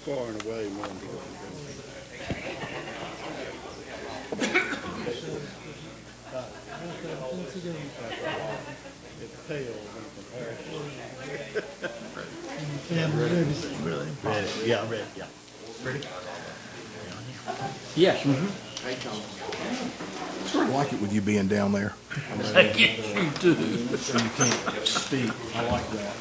Far and away more important. It pales in comparison. Ready? Yeah, ready. Yeah. Ready? Yes. I sort of like it with you being down there. I guess you do. So you can't speak. I like that.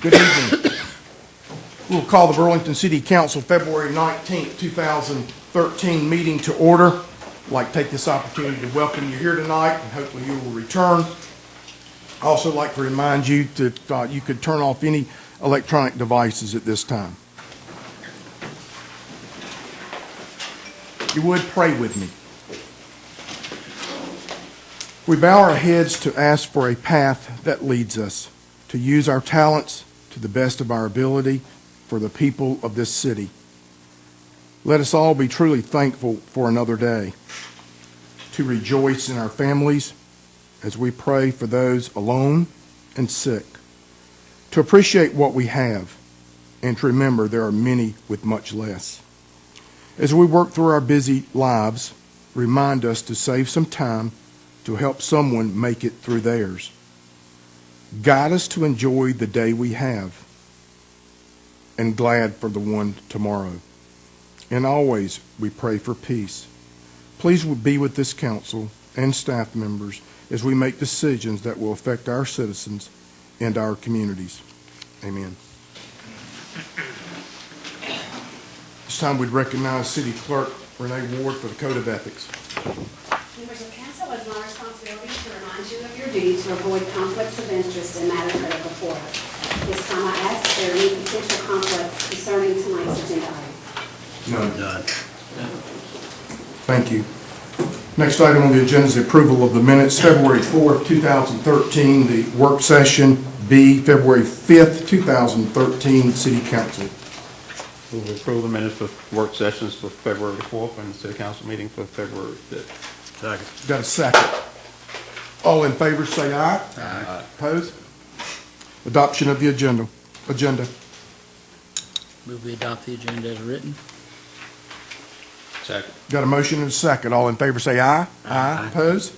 Good evening. We'll call the Burlington City Council February 19th, 2013 meeting to order. I'd like to take this opportunity to welcome you here tonight, and hopefully you will return. I'd also like to remind you that you could turn off any electronic devices at this time. If you would, pray with me. We bow our heads to ask for a path that leads us, to use our talents to the best of our ability for the people of this city. Let us all be truly thankful for another day, to rejoice in our families as we pray for those alone and sick, to appreciate what we have, and to remember there are many with much less. As we work through our busy lives, remind us to save some time to help someone make it through theirs. Guide us to enjoy the day we have and glad for the one tomorrow. And always we pray for peace. Please be with this council and staff members as we make decisions that will affect our citizens and our communities. Amen. This time we'd recognize City Clerk Renee Ward for the Code of Ethics. Members of council, it is my responsibility to remind you of your duty to avoid conflicts of interest in matters that are before us. This time I ask if there are any potential conflicts concerning tonight's agenda item. None. Thank you. Next item on the agenda is the approval of the minutes, February 4th, 2013, the work session. B, February 5th, 2013, City Council. We'll approve the minutes for work sessions for February 4th and the City Council meeting for February 5th. Second. Got a second? All in favor say aye. Aye. Opposed? Adoption of the agenda. Move we adopt the agenda as written. Second. Got a motion and a second. All in favor say aye. Aye. Opposed?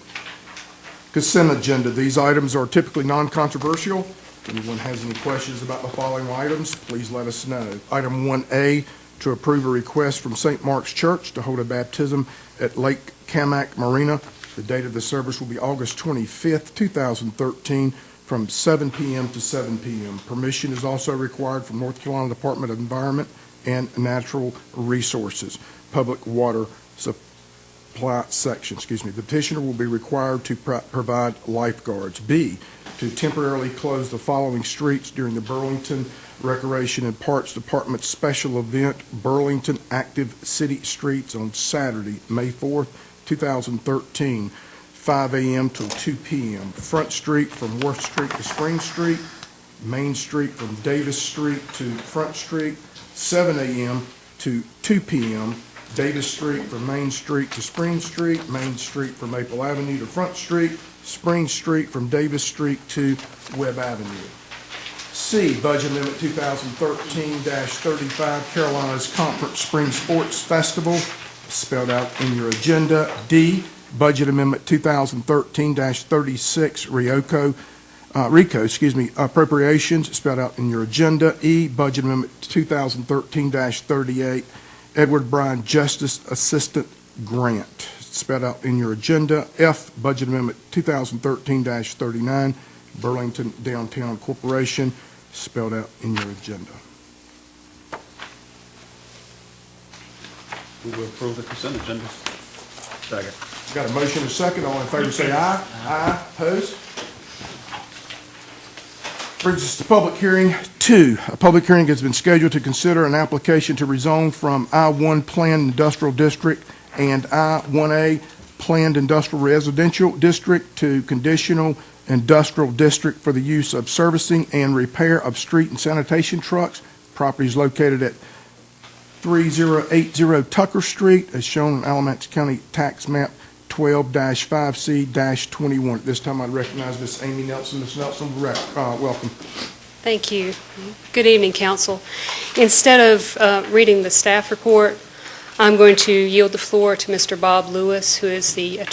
Consent agenda. These items are typically non-controversial. If anyone has any questions about the following items, please let us know. Item 1A, to approve a request from St. Mark's Church to hold a baptism at Lake Camac Marina. The date of the service will be August 25th, 2013, from 7 p.m. to 7 p.m. Permission is also required from North Carolina Department of Environment and Natural Resources, Public Water Supply Section. The petitioner will be required to provide lifeguards. B, to temporarily close the following streets during the Burlington Recreation and Parks Department special event, Burlington Active City Streets, on Saturday, May 4th, 2013, 5 a.m. till 2 p.m. Front Street from Worth Street to Spring Street, Main Street from Davis Street to Front Street, 7 a.m. to 2 p.m. Davis Street from Main Street to Spring Street, Main Street from Maple Avenue to Front Street, Spring Street from Davis Street to Webb Avenue. C, Budget Amendment 2013-35, Carolinas Conference Spring Sports Festival, spelled out in your agenda. D, Budget Amendment 2013-36, RICO, appropriations, spelled out in your agenda. E, Budget Amendment 2013-38, Edward Bryan Justice Assistant Grant, spelled out in your agenda. F, Budget Amendment 2013-39, Burlington Downtown Corporation, spelled out in your agenda. We will approve the consent agenda. Second. Got a motion and a second. All in favor say aye. Aye. Opposed? Brings us to public hearing 2. A public hearing has been scheduled to consider an application to rezone from I-1 Planned Industrial District and I-1A Planned Industrial Residential District to Conditional Industrial District for the use of servicing and repair of street and sanitation trucks. Property is located at 3080 Tucker Street, as shown on Alamance County Tax Map 12-5C-21. At this time, I'd recognize Ms. Amy Nelson. Ms. Nelson, welcome. Thank you. Good evening, Council. Instead of reading the staff report, I'm going to yield the floor to Mr. Bob Lewis, who is the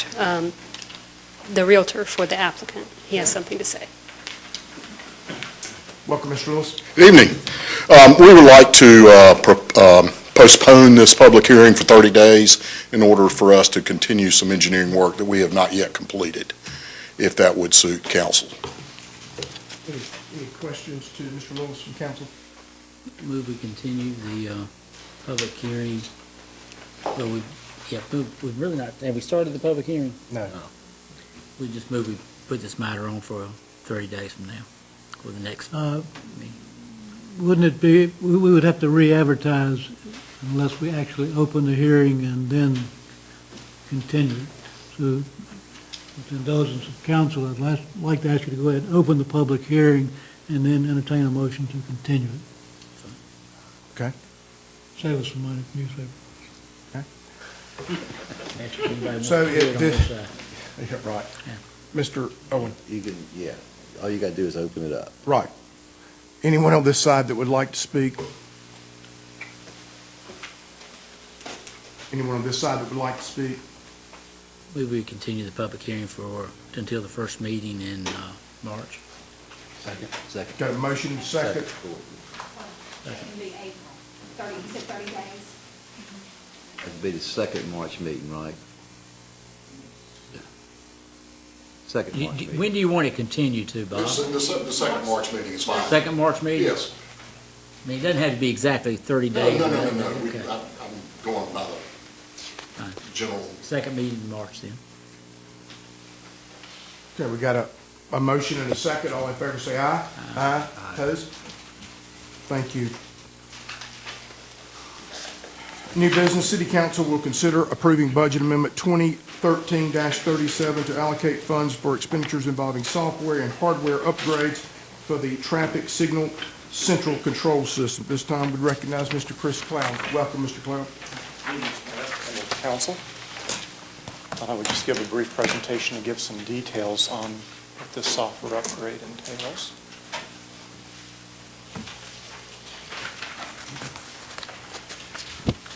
realtor for the applicant. He has something to say. Welcome, Mr. Lewis. Good evening. We would like to postpone this public hearing for 30 days in order for us to continue some engineering work that we have not yet completed, if that would suit council. Any questions to Mr. Lewis from council? Move we continue the public hearing. Well, we've really not, have we started the public hearing? No. We just move we put this matter on for 30 days from now, or the next meeting. Wouldn't it be, we would have to re-advertise unless we actually open the hearing and then continue. So with the indulgence of council, I'd like to ask you to go ahead and open the public hearing and then entertain a motion to continue it. Okay. Save us some money for newspaper. So it did. Yeah. Right. Mr. Owen. You can, yeah. All you gotta do is open it up. Right. Anyone on this side that would like to speak? Anyone on this side that would like to speak? Move we continue the public hearing until the first meeting in March. Second. Got a motion and second. It can be April. 30, you said 30 days? That'd be the second March meeting, right? Second March meeting. When do you want it continued to, Bob? The second March meeting is fine. Second March meeting? Yes. I mean, it doesn't have to be exactly 30 days. No. Okay. I'm going by the Fine. general. Second meeting in March then. Okay, we got a motion and a second. All in favor say aye. Aye. Opposed? Thank you. New business, City Council will consider approving Budget Amendment 2013-37 to allocate funds for expenditures involving software and hardware upgrades for the traffic signal central control system. This time we recognize Mr. Chris Cloud. Welcome, Mr. Cloud. Council. Thought I would just give a brief presentation to give some details on what this software upgrade entails.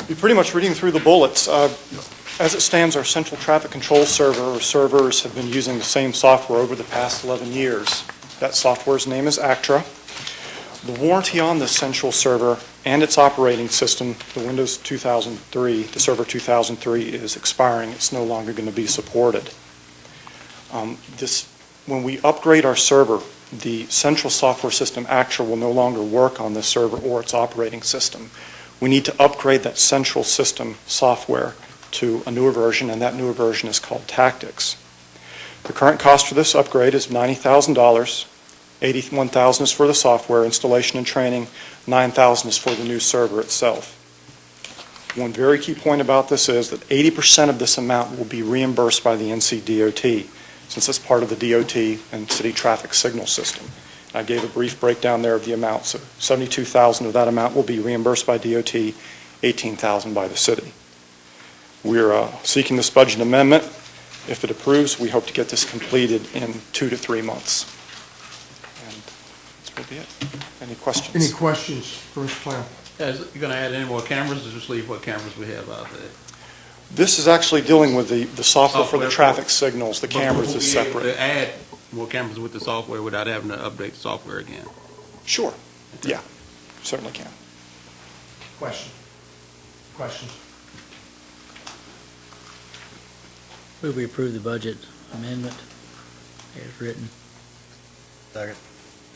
You're pretty much reading through the bullets. As it stands, our central traffic control server or servers have been using the same software over the past 11 years. That software's name is Actra. The warranty on this central server and its operating system, the Windows 2003, the Server 2003, is expiring. It's no longer going to be supported. When we upgrade our server, the central software system, Actra, will no longer work on this server or its operating system. We need to upgrade that central system software to a newer version, and that newer version is called Tactics. The current cost for this upgrade is $90,000. $81,000 is for the software installation and training. $9,000 is for the new server itself. One very key point about this is that 80% of this amount will be reimbursed by the NCDOT, since it's part of the DOT and city traffic signal system. I gave a brief breakdown there of the amount. So $72,000 of that amount will be reimbursed by DOT, $18,000 by the city. We're seeking this budget amendment. If it approves, we hope to get this completed in 2 to 3 months. And that's will be it. Any questions? Any questions for Mr. Clown? Is you going to add any more cameras, or just leave what cameras we have out there? This is actually dealing with the software for the Software traffic signals. The cameras But is we'll be able separate. to add more cameras with the software without having to update the software again. Sure. Yeah, certainly can. Question? Questions? Move we approve the budget amendment as written. Second.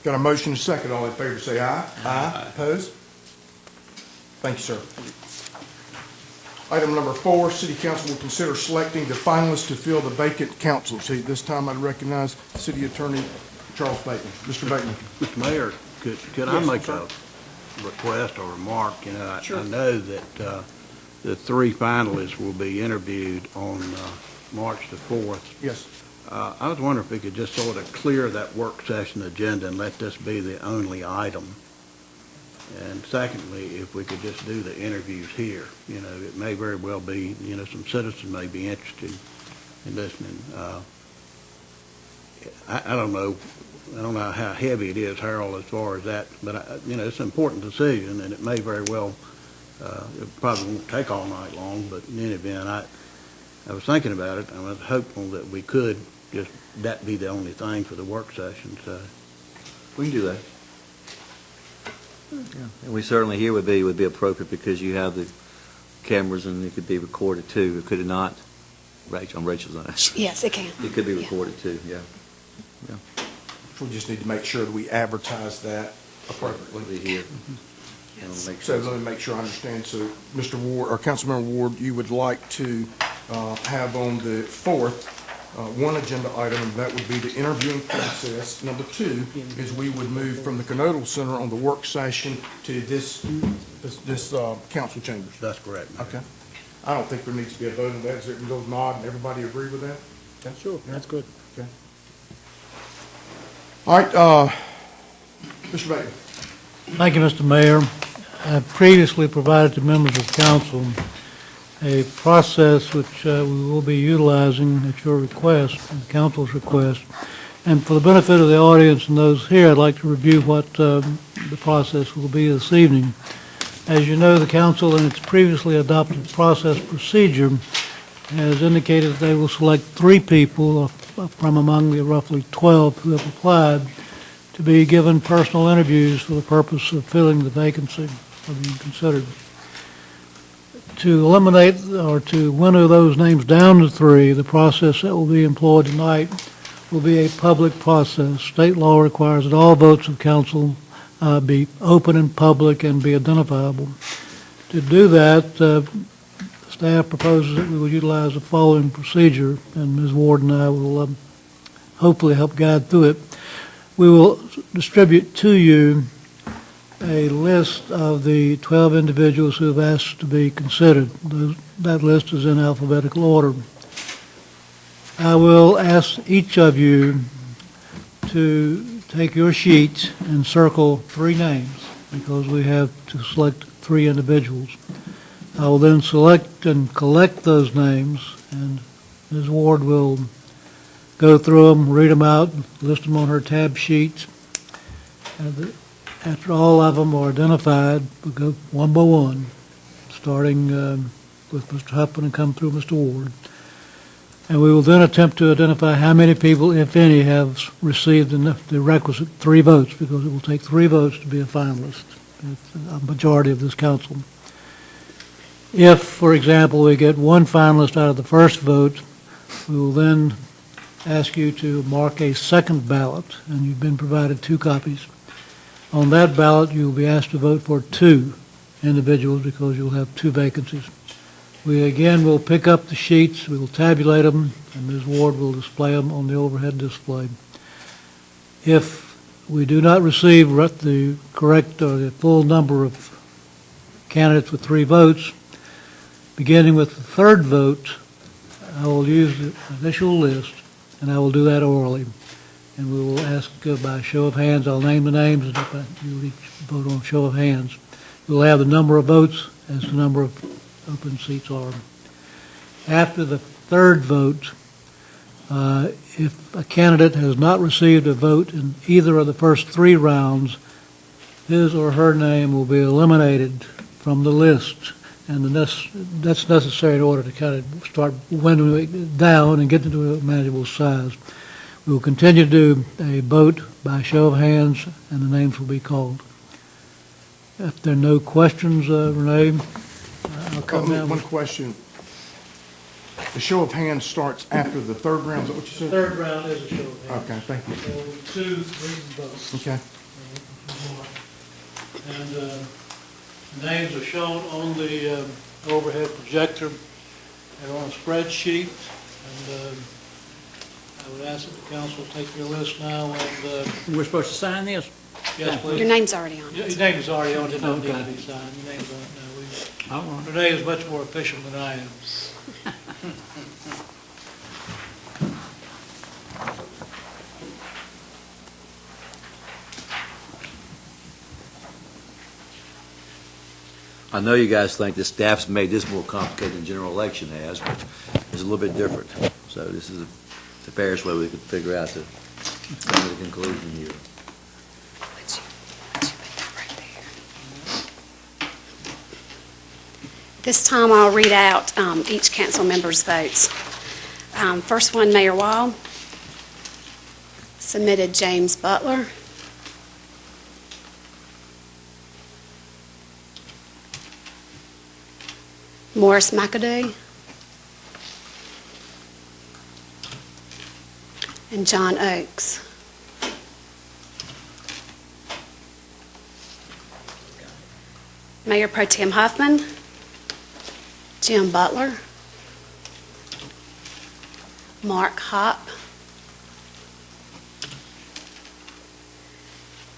Got a motion and a second. All in favor say aye. Aye. Opposed? Thank you, sir. Item number 4, City Council will consider selecting the finalists to fill the vacant council seat. This time I'd recognize City Attorney Charles Bateman. Mr. Bateman. Mr. Mayor, could I Yes, make sir. a request or remark? You know, Sure. I know that the 3 finalists will be interviewed on March the 4th. Yes. I was wondering if we could just sort of clear that work session agenda and let this be the only item. And secondly, if we could just do the interviews here. You know, it may very well be, you know, some citizens may be interested in listening. I don't know. I don't know how heavy it is, Harold, as far as that, but, you know, it's an important decision, and it may very well, it probably won't take all night long, but in any event, I was thinking about it. I was hopeful that we could just, that be the only thing for the work session, so. We can do that. And we certainly here would be appropriate because you have the cameras and it could be recorded too. Could it not? Rachel, on Rachel's eyes. Yes, it can. It could be Yeah. recorded too, yeah. We just need to make sure that we advertise that appropriately. Be here. Yes. Make So sure. let me make sure I understand. So, Mr. Ward, or Councilmember Ward, you would like to have on the 4th, one agenda item, and that would be the interviewing process. Number 2 is we would move from the Canodal Center on the work session to this council chambers. That's correct, Mayor. Okay. I don't think there needs to be a vote on that. Is it goes nod and everybody agree with that? Sure, that's good. Okay. All right, Mr. Bailey. Thank you, Mr. Mayor. I previously provided to members of council a process which we will be utilizing at your request, and the council's request. And for the benefit of the audience and those here, I'd like to review what the process will be this evening. As you know, the council in its previously adopted process procedure has indicated that they will select 3 people from among the roughly 12 who have applied to be given personal interviews for the purpose of filling the vacancy or being considered. To eliminate or to winnow those names down to 3, the process that will be employed tonight will be a public process. State law requires that all votes of council be open and public and be identifiable. To do that, staff proposes that we will utilize the following procedure, and Ms. Ward and I will hopefully help guide through it. We will distribute to you a list of the 12 individuals who have asked to be considered. That list is in alphabetical order. I will ask each of you to take your sheet and circle 3 names because we have to select 3 individuals. I will then select and collect those names, and Ms. Ward will go through them, read them out, list them on her tab sheet. And after all of them are identified, we'll go one by one, starting with Mr. Huffman and come through Mr. Ward. And we will then attempt to identify how many people, if any, have received the requisite 3 votes, because it will take 3 votes to be a finalist. It's a majority of this council. If, for example, we get 1 finalist out of the first vote, we will then ask you to mark a second ballot, and you've been provided 2 copies. On that ballot, you'll be asked to vote for 2 individuals because you'll have 2 vacancies. We again will pick up the sheets, we will tabulate them, and Ms. Ward will display them on the overhead display. If we do not receive the correct or the full number of candidates with 3 votes, beginning with the 3rd vote, I will use the initial list, and I will do that orally. And we will ask by show of hands. I'll name the names, and you'll each vote on show of hands. We'll have the number of votes as the number of open seats are. After the 3rd vote, if a candidate has not received a vote in either of the first 3 rounds, his or her name will be eliminated from the list. And that's necessary in order to kind of start winding it down and get into a manageable size. We will continue to do a vote by show of hands, and the names will be called. If there are no questions, Renee, I'll come down. One question. The show of hands starts after the 3rd round, is that what you said? 3rd round is a show of hands. Okay, thank you. There will be 2 written votes. Okay. And names are shown on the overhead projector. They're on a spreadsheet. And I would ask that the council take your list now. And We're supposed to sign this? yes, please. Your name's already on Your it. name is already on it. It doesn't need Okay. to be signed. Your name's on it now. All right. Renee is much more efficient than I am. I know you guys think the staff's made this more complicated than general election has, but it's a little bit different. So this is the fairest way we could figure out to come to the conclusion here. Would you put that right there? This time I'll read out each council member's votes. First one, Mayor Wall. Submitted James Butler. Morris McAdoo. And John Oakes. Mayor Pro Tem Huffman. Jim Butler. Mark Hopp.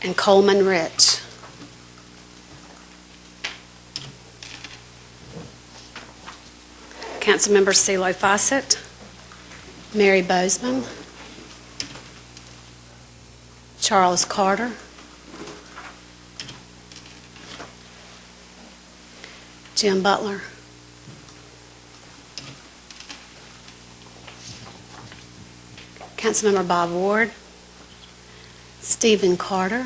And Coleman Rich. Councilmember CeeLo Fawcett, Mary Bozeman, Charles Carter, Jim Butler, Councilmember Bob Ward, Stephen Carter.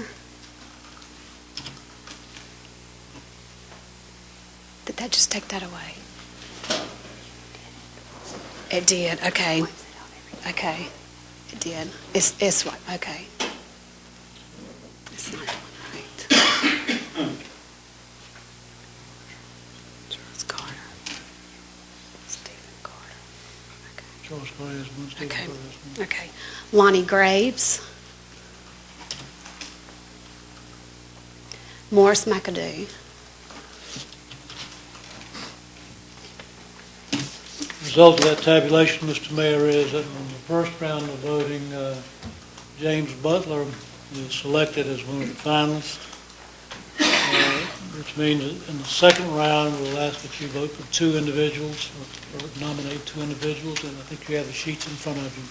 Did that just take that away? It did, okay. Okay, it did. It's right, okay. It's not doing right. Charles Carter. Stephen Carter. Charles Carter has one, Stephen Okay. Carter has one. Okay. Lonnie Graves. Morris McAdoo. The result of that tabulation, Mr. Mayor, is that in the first round of voting, James Butler is selected as one of the finalists, which means that in the second round, we'll ask that you vote for 2 individuals, or nominate 2 individuals, and I think you have the sheets in front of you.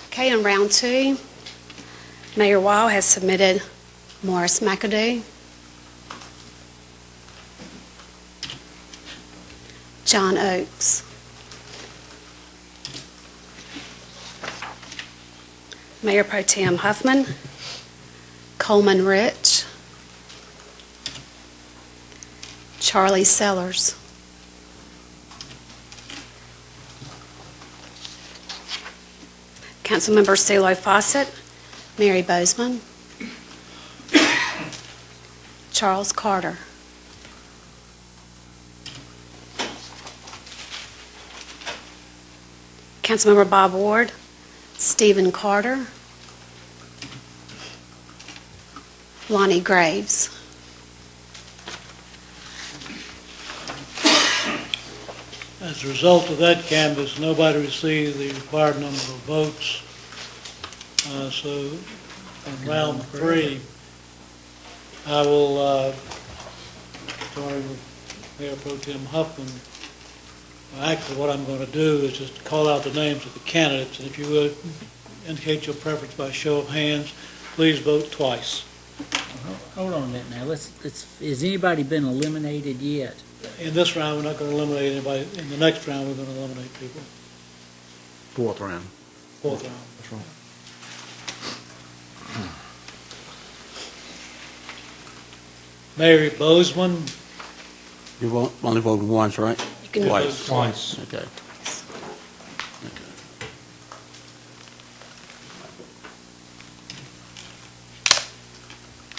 Okay, in round 2, Mayor Wall has submitted Morris McAdoo, John Oakes. Mayor Pro Tem Huffman, Coleman Rich, Charlie Sellers. Councilmember Sulo Fawcett, Mary Bozeman, Charles Carter. Councilmember Bob Ward, Stephen Carter, Lonnie Graves. As a result of that canvass, nobody received the required number of votes. So in round 3, I will, starting with Mayor Pro Tem Huffman, actually what I'm going to do is just call out the names of the candidates, and if you would indicate your preference by show of hands, please vote twice. Hold on a minute now. Has anybody been eliminated yet? In this round, we're not going to eliminate anybody. In the next round, we're going to eliminate people. Fourth round. Fourth round. That's right. Mary Bozeman, You only voted once, right? You can Twice. vote Twice. Okay.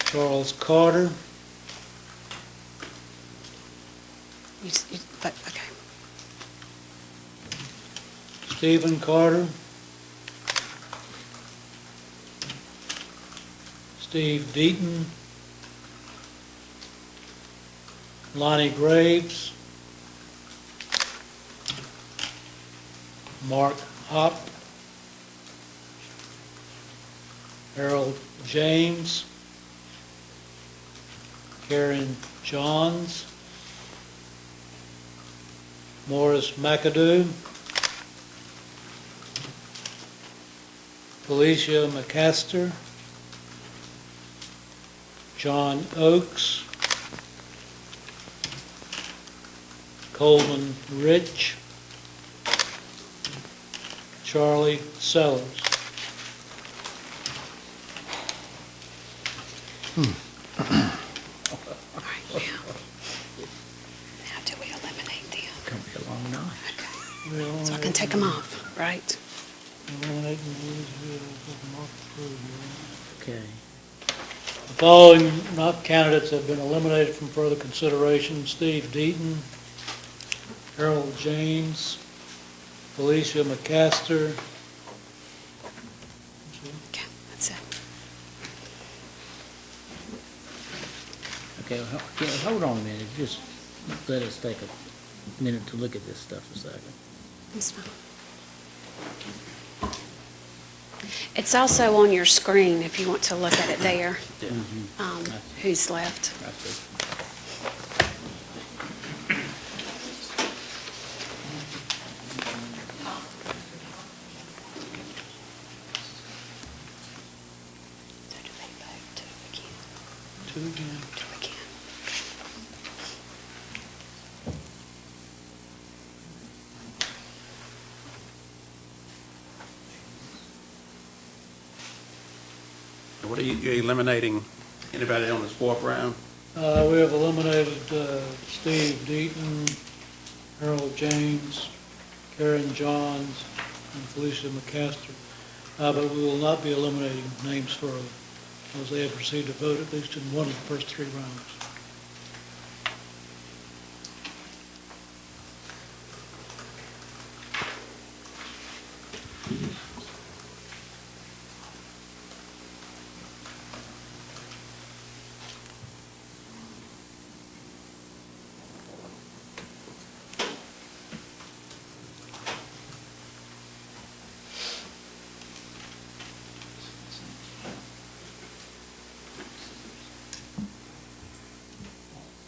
Charles Carter, Okay. Stephen Carter, Steve Deaton, Lonnie Graves, Mark Hopp, Harold James, Karen Johns, Morris McAdoo, Felicia McCaster, John Oakes, Coleman Rich, Charlie Sellers. All right, now do we eliminate them? Gonna be a long night. So I can take them off, right? Okay. The following candidates have been eliminated from further consideration: Steve Deaton, Harold James, Felicia McCaster. Okay, that's it. Okay, hold on a minute. Just let us take a minute to look at this stuff a second. That's fine. It's also on your screen if you want to look at it there, who's left. I see. So do they vote again? Two again. Do again. What are you eliminating? Anybody on this fourth round? We have eliminated Steve Deaton, Harold James, Karen Johns, and Felicia McCaster. But we will not be eliminating names further, as they have received a vote at least in one of the first 3 rounds.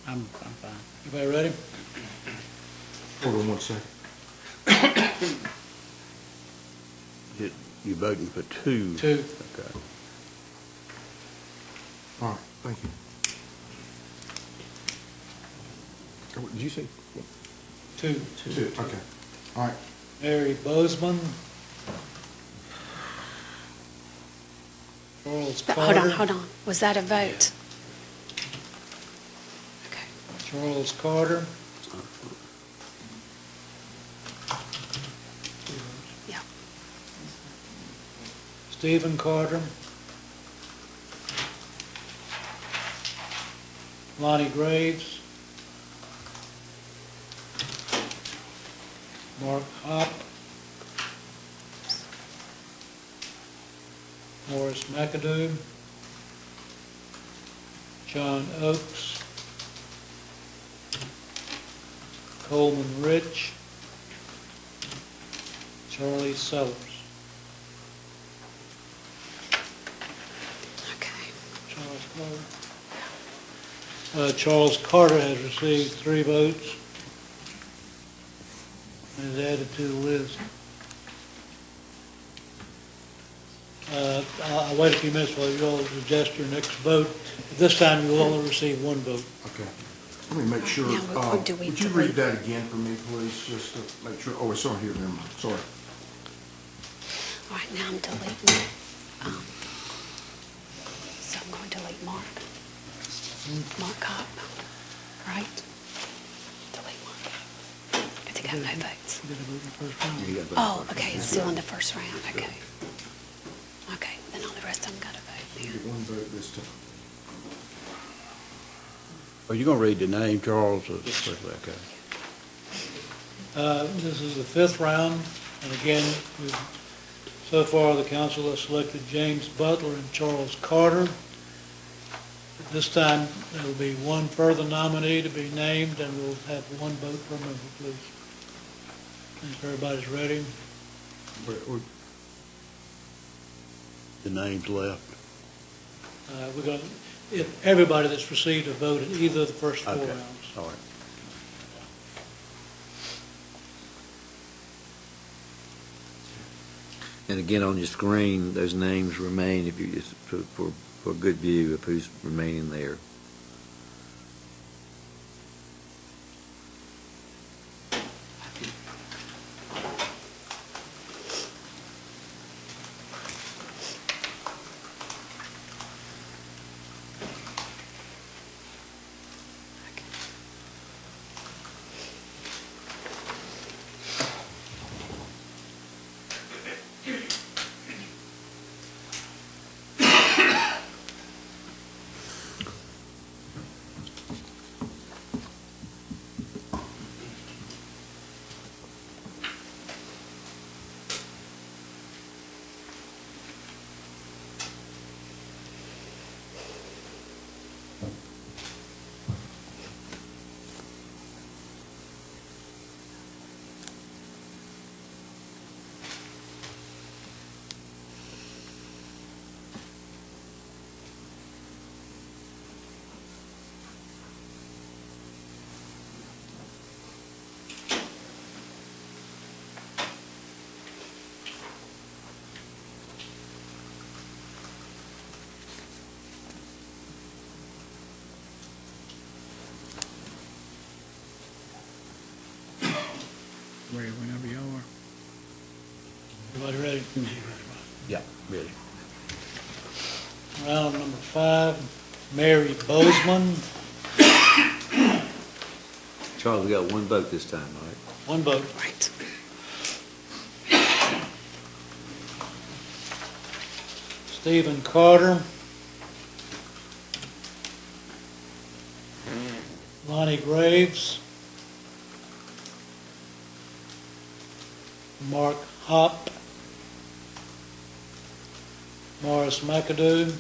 I'm fine. Everybody ready? Hold on one second. You voting for 2? 2. Okay. All right, thank you. Did you say? Two. Two, okay. All right. Mary Bozeman. Charles But Carter. hold on. Was that a vote? Okay. Charles Carter. Yeah. Stephen Carter. Lonnie Graves. Mark Hopp. Morris McAdoo. John Oakes. Coleman Rich. Charlie Sellers. Okay. Charles Carter. Charles Carter has received 3 votes and is added to the list. I'll wait a few minutes while you all adjust your next vote. This time you will only receive 1 vote. Okay. Let me make sure, Now, do we would you delete? read that again for me, please, just to make sure, oh, it's on here, never mind, sorry. All right, now I'm deleting. So I'm going to delete Mark. Mark Hop, right? Delete Mark Hop. I think I have no votes. You gotta vote in the first round. You got both. Oh, okay, it's still in the first round, okay. Okay, then all the rest of them got a vote You then. get 1 vote this time. Are you going to read the name, Charles? Okay. This is the 5th round, and again, so far the council has selected James Butler and Charles Carter. At this time, there will be 1 further nominee to be named, and we'll have 1 vote per member, please. If everybody's ready. The names left. We're going to, if everybody that's received a vote in either of the first 4 Okay. rounds. All right. And again, on your screen, those names remain if you just, for a good view of who's remaining there. Ready whenever you are. Everybody ready? Yeah, ready. Round number 5, Mary Bozeman, Charles, we got 1 vote this time, all right? 1 vote. Right. Stephen Carter. Lonnie Graves. Mark Hopp. Morris McAdoo.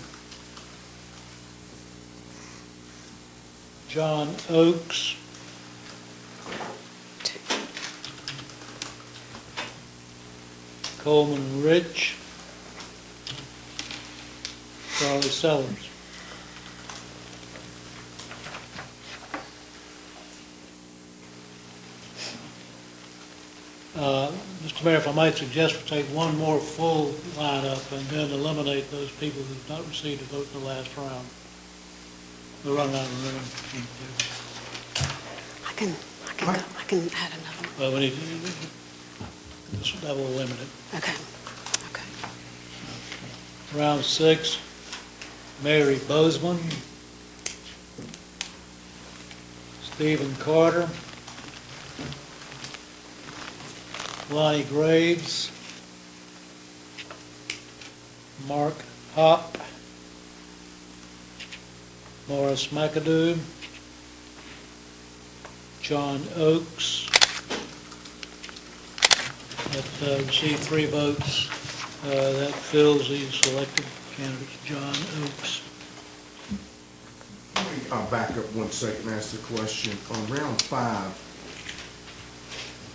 John Oakes. Coleman Rich. Charlie Sellers. Mr. Mayor, if I might suggest we take 1 more full lineup and then eliminate those people who've not received a vote in the last round. We'll run out of room. I can I can add another one. Well, we need, that will limit it. Okay, okay. Round 6, Mary Bozeman, Stephen Carter, Lonnie Graves, Mark Hopp, Morris McAdoo, John Oakes. That received 3 votes. That fills the selected candidates, John Oakes. Let me back up 1 second and ask the question. On round 5,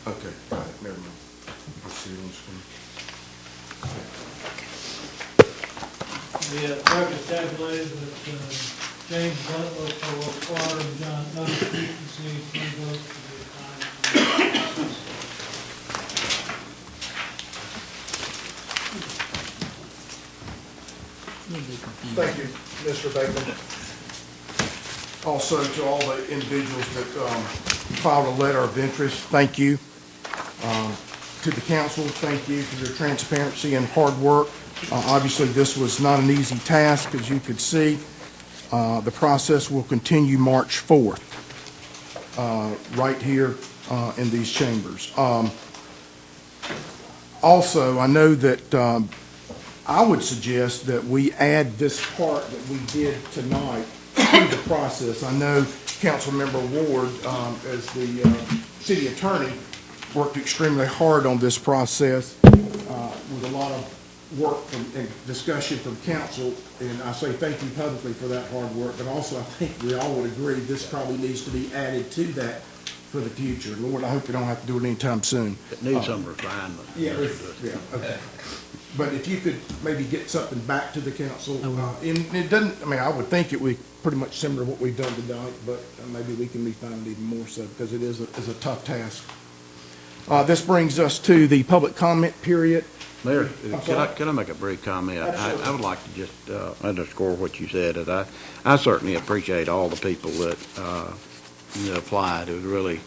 okay, got it, never mind. Let's see it on the screen. The clerk has tabulated that James Butler for Carter and John Oakes each received 3 votes for the assignment. Thank you, Mr. Bateman. Also, to all the individuals that filed a letter of interest, thank you. To the council, thank you for your transparency and hard work. Obviously, this was not an easy task, as you could see. The process will continue March 4th, right here in these chambers. Also, I know that I would suggest that we add this part that we did tonight to the process. I know Councilmember Ward, as the city attorney, worked extremely hard on this process with a lot of work and discussion from council, and I say thank you publicly for that hard work, but also I think we all would agree this probably needs to be added to that for the future. Lord, I hope we don't have to do it anytime soon. It needs some refinement. Yeah, okay. But if you could maybe get something back to the council, and it doesn't, I mean, I would think it would be pretty much similar to what we've done tonight, but maybe we can refine it even more so, because it is a tough task. This brings us to the public comment period. Mayor, can I make a brief comment? I would like to just underscore what you said. That I certainly appreciate all the people that applied. It was really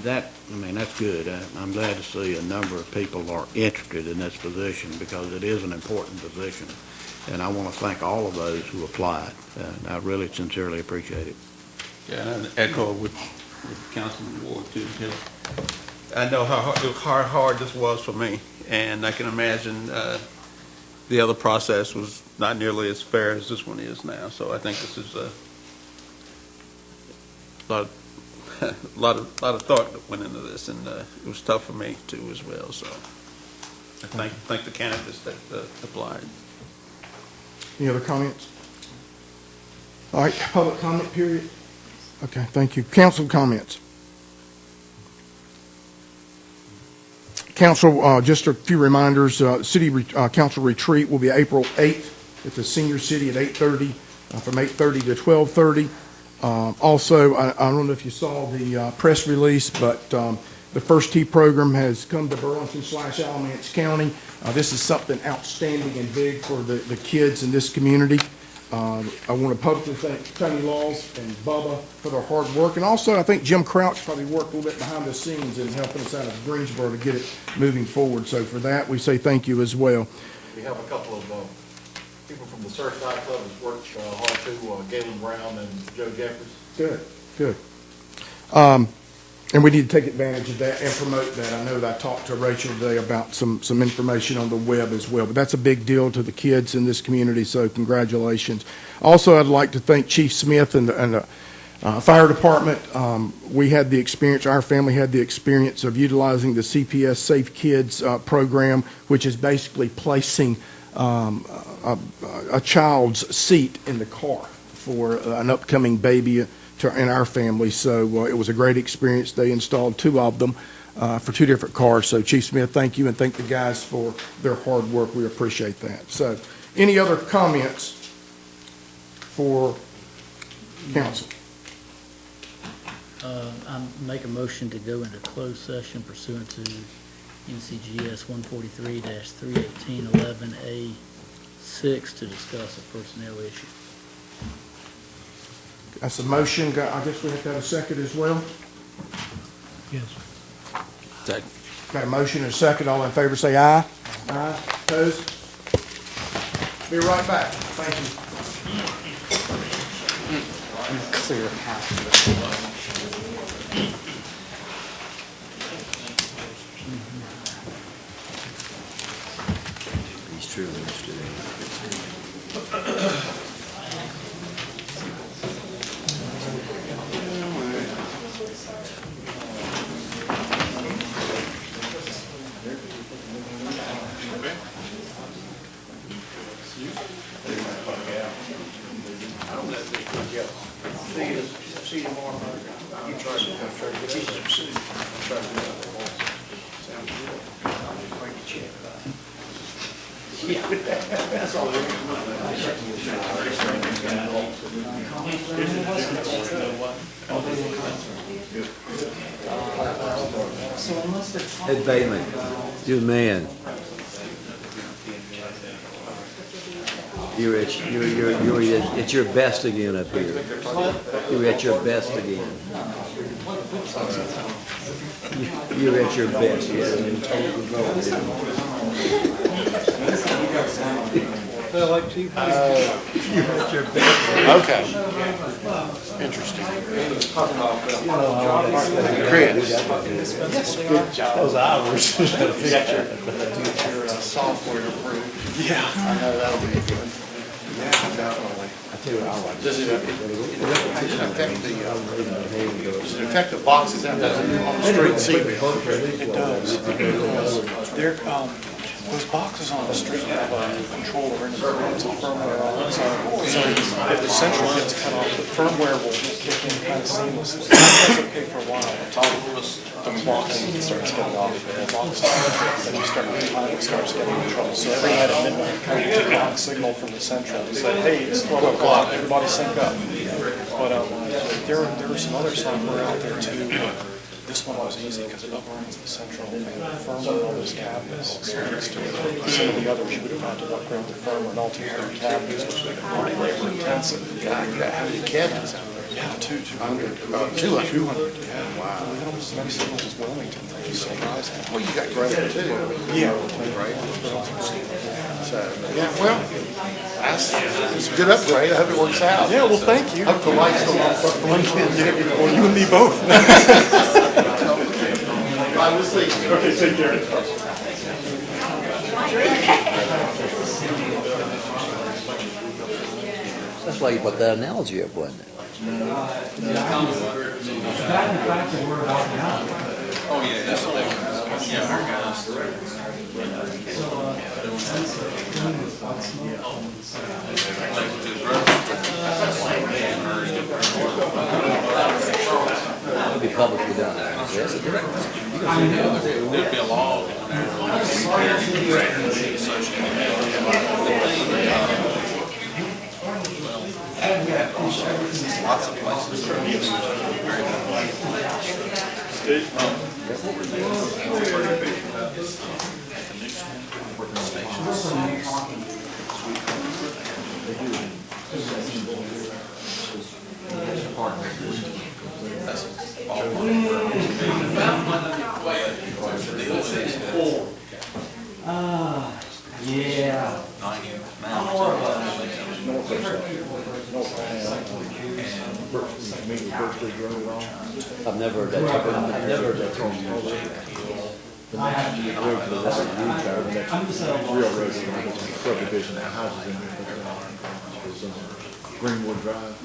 that's good. I'm glad to see a number of people are interested in this position, because it is an important position, and I want to thank all of those who applied. And I really sincerely appreciate it. Yeah, and I echo with Councilman Ward too. I know how hard this was for me, and I can imagine the other process was not nearly as fair as this one is now. So I think this is a lot of thought that went into this, and it was tough for me too as well. So I thank the candidates that applied. Any other comments? All right, public comment period. Okay, thank you. Council comments. Council, just a few reminders. City Council retreat will be April 8th at the Senior City at 8:30, from 8:30 to 12:30. Also, I don't know if you saw the press release, but the First Tee program has come to Burlington/Alamance County. This is something outstanding and big for the kids in this community. I want to publicly thank Tony Laws and Bubba for their hard work. And also, I think Jim Crouch probably worked a little bit behind the scenes in helping us out of Greensboro to get it moving forward. So for that, we say thank you as well. We have a couple of people from the Surfside Club that's worked hard too, Galen Brown and Joe Jeffers. Good. And we need to take advantage of that and promote that. I know that I talked to Rachel today about some information on the web as well, but that's a big deal to the kids in this community, so congratulations. Also, I'd like to thank Chief Smith and the fire department. We had the experience, our family had the experience of utilizing the CPS Safe Kids program, which is basically placing a child's seat in the car for an upcoming baby in our family. So it was a great experience. They installed 2 of them for 2 different cars. So Chief Smith, thank you, and thank the guys for their hard work. We appreciate that. So any other comments for council? I make a motion to go into closed session pursuant to NCGS 143-318-11A6 to discuss a personnel issue. That's a motion. I guess we have to have a second as well. Yes. Got a motion and a second. All in favor, say aye. Aye. Opposed? Be right back. Thank you. Clear. He's truly interested in Ed Bateman, you the man. You're at your best again up here. You're at your best again. You're at your best. You're in total control. You're at your best. Okay. Interesting. Chris. Yes, good job. Those hours. You got your software approved. Yeah. I know that'll be good. Yeah, definitely. I tell you what I like. Does it affect the boxes out there on the street ceiling? It does. They're, those boxes on the street have a controller in them, it's a firmware on it. So if the central gets cut off, the firmware will kick in kind of seamlessly. That's okay for a while. The box starts getting off. The box, then you start replying, it starts getting in trouble. So every night at midnight, I get a box signal from the central and say, hey, it's 12 o'clock, everybody sync up. But there are some other software out there too. This one was easy because it upgrades the central firmware on those cabinets. So next to it. Some of the others you would have had to upgrade the firmware and alter their cabinets, which would have been labor intensive. God, you got how many cabinets out there? Yeah, 200. 200. Yeah. Wow. We had almost as many signals as Wilmington. Well, you got greater too. Yeah. Right. So, yeah, well, it's a good upgrade. I hope it works out. Yeah, well, thank you. I hope the lights go off. Well, you and me both. I will see. Okay, take care. That's why you put that analogy up, wasn't it? Oh, yeah, that's what yeah, our guys. It'll be publicly done. Yes, it There'd be a law lots of places. Yeah. I've never heard that term. I've never heard that term. Real road, subdivision, houses in there. Greenwood Drive,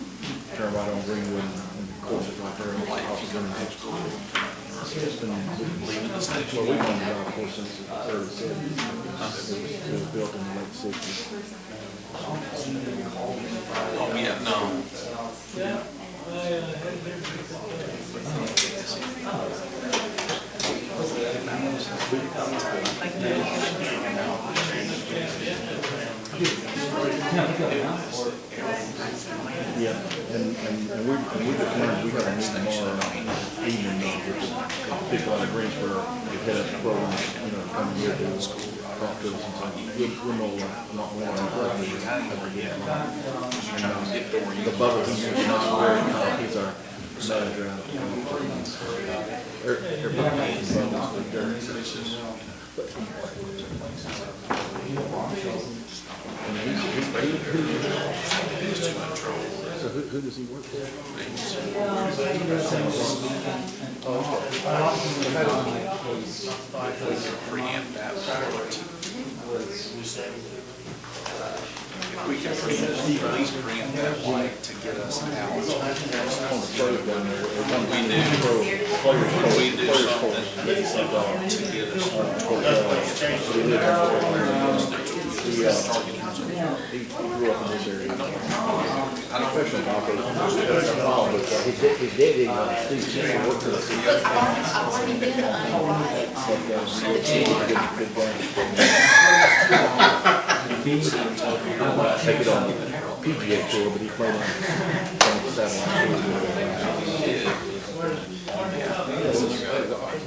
turn right on Greenwood, and the course is right there, and the houses in there. It's been, well, we've owned the golf course since the early 70s. It was built in the late 60s. Oh, yeah, no. Yeah, we have a meeting tomorrow evening with people out of Greensboro, that head up the program, come here to talk to us and say, we'll know a lot more on what we and the bubble he's not wearing, he's our manager out So who does he work for? Preempt that if we can at least preempt that light to get us out. When we do something to get us He grew up in this area. I don't Professional golfer. His daddy, Steve, worked for us. Take it on PGA tour, but he played on satellite tour.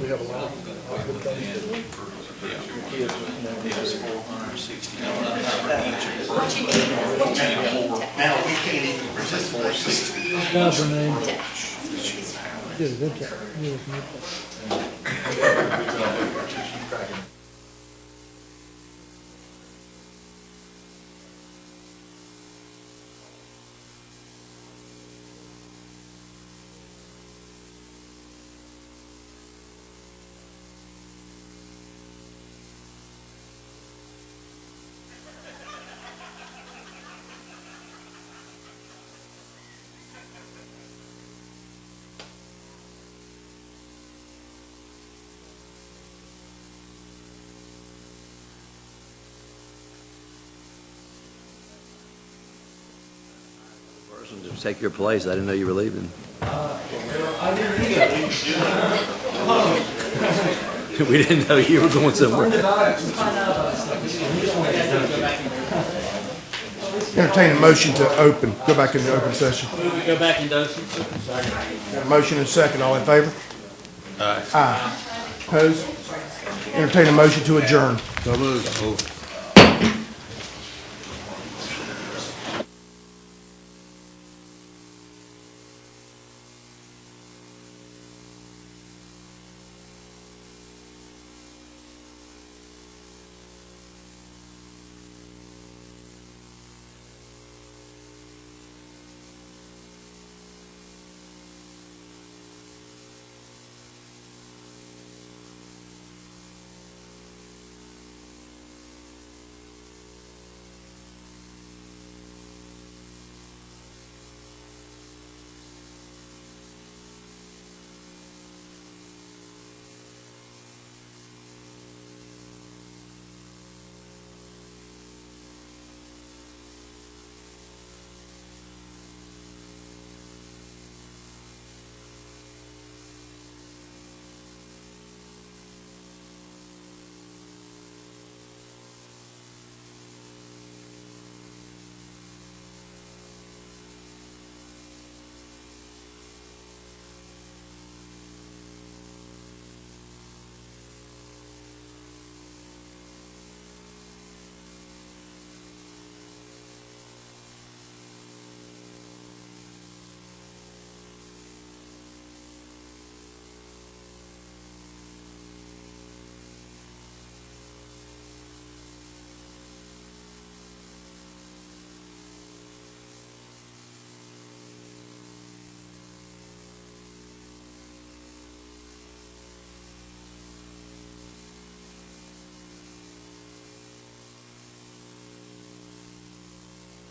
We have a lot of It's 460. Now, we can't even resist 460. What's her name? Did a good job. You did a good job. To take your place, I didn't know you were leaving. We didn't know you were going somewhere. Entertain a motion to go back into open session. Go back into open session. Got a motion and a second, all in favor? Aye. Opposed? Entertain a motion to adjourn. So moved.